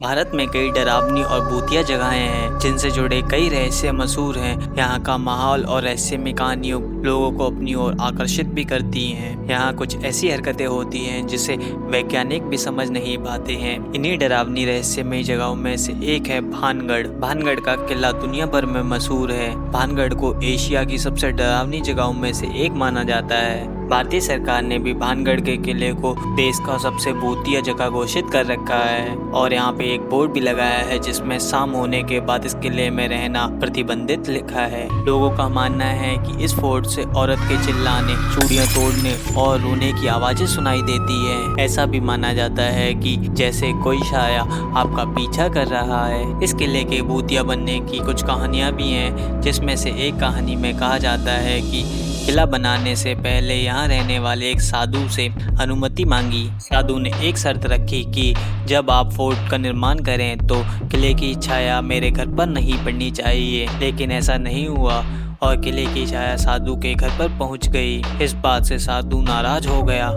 भारत में कई डरावनी और भूतिया जगहें हैं जिनसे जुड़े कई रहस्य मशहूर हैं। यहाँ का माहौल और रहस्यमय कहानियों लोगों को अपनी ओर आकर्षित भी करती हैं। यहाँ कुछ ऐसी हरकतें होती हैं जिसे वैज्ञानिक भी समझ नहीं पाते हैं। इन्हीं डरावनी रहस्यमय जगहों में से एक है भानगढ़। भानगढ़ का किला दुनिया भर में मशहूर है। भानगढ़ को एशिया की सबसे डरावनी जगहों में से एक माना जाता है। भारतीय सरकार ने भी भानगढ़ के किले को देश का सबसे भूतिया जगह घोषित कर रखा है और यहाँ पे एक बोर्ड भी लगाया है जिसमें शाम होने के बाद इस किले में रहना प्रतिबंधित लिखा है। लोगों का मानना है कि इस फोर्ट से औरत के चिल्लाने, चूड़ियां तोड़ने और रोने की आवाजें सुनाई देती है। ऐसा भी माना जाता है कि जैसे कोई साया आपका पीछा कर रहा है। इस किले के भूतिया बनने की कुछ कहानियां भी हैं, जिसमें से एक कहानी में कहा जाता है कि किला बनाने से पहले यहाँ रहने वाले एक साधु से अनुमति मांगी। साधु ने एक शर्त रखी कि जब आप फोर्ट का निर्माण करें तो किले की छाया मेरे घर पर नहीं पड़नी चाहिए। लेकिन ऐसा नहीं हुआ और किले की छाया साधु के घर पर पहुंच गई। इस बात से साधु नाराज हो गया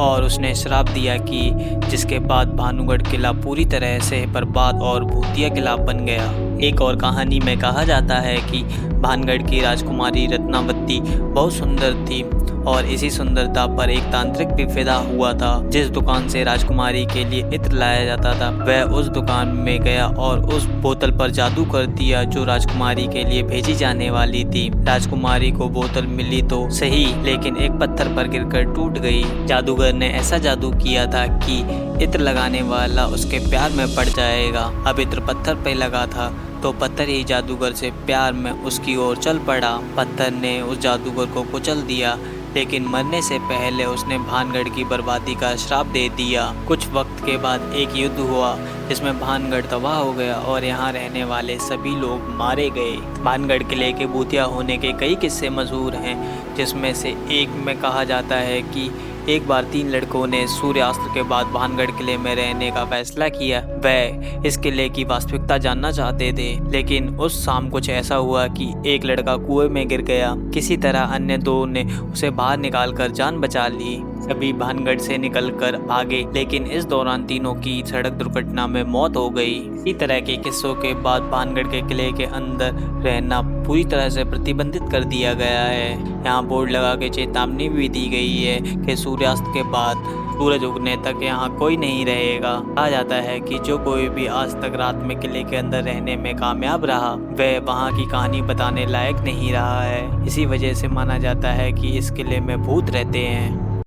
और उसने श्राप दिया कि जिसके बाद भानुगढ़ किला पूरी तरह से बर्बाद और भूतिया किला बन गया। एक और कहानी में कहा जाता है कि भानगढ़ की राजकुमारी रत्नावती बहुत सुंदर थी और इसी सुंदरता पर एक तांत्रिक भी फिदा हुआ था। जिस दुकान से राजकुमारी के लिए इत्र लाया जाता था, वह उस दुकान में गया और उस बोतल पर जादू कर दिया जो राजकुमारी के लिए भेजी जाने वाली थी। राजकुमारी को बोतल मिली तो सही, लेकिन एक पत्थर पर गिरकर टूट गई। जादूगर ने ऐसा जादू किया था कि इत्र लगाने वाला उसके प्यार में पड़ जाएगा। अब इत्र पत्थर पर लगा था तो पत्थर ही जादूगर से प्यार में उसकी ओर चल पड़ा। पत्थर ने उस जादूगर को कुचल दिया, लेकिन मरने से पहले उसने भानगढ़ की बर्बादी का श्राप दे दिया। कुछ वक्त के बाद एक युद्ध हुआ जिसमें भानगढ़ तबाह हो गया और यहाँ रहने वाले सभी लोग मारे गए। भानगढ़ किले के भूतिया होने के कई किस्से मशहूर हैं, जिसमें से एक में कहा जाता है कि एक बार 3 लड़कों ने सूर्यास्त के बाद भानगढ़ किले में रहने का फैसला किया। वह इस किले की वास्तविकता जानना चाहते थे, लेकिन उस शाम कुछ ऐसा हुआ कि एक लड़का कुएं में गिर गया। किसी तरह अन्य 2 ने उसे बाहर निकालकर जान बचा ली। सभी भानगढ़ से निकलकर भागे, लेकिन इस दौरान तीनों की सड़क दुर्घटना में मौत हो गई। इसी तरह के किस्सों के बाद भानगढ़ के किले के अंदर रहना पूरी तरह से प्रतिबंधित कर दिया गया है। यहाँ बोर्ड लगा के चेतावनी भी दी गई है कि सूर्यास्त के बाद सूरज उगने तक यहाँ कोई नहीं रहेगा। कहा जाता है कि जो कोई भी आज तक रात में किले के अंदर रहने में कामयाब रहा, वह वहाँ की कहानी बताने लायक नहीं रहा है। इसी वजह से माना जाता है कि इस किले में भूत रहते हैं।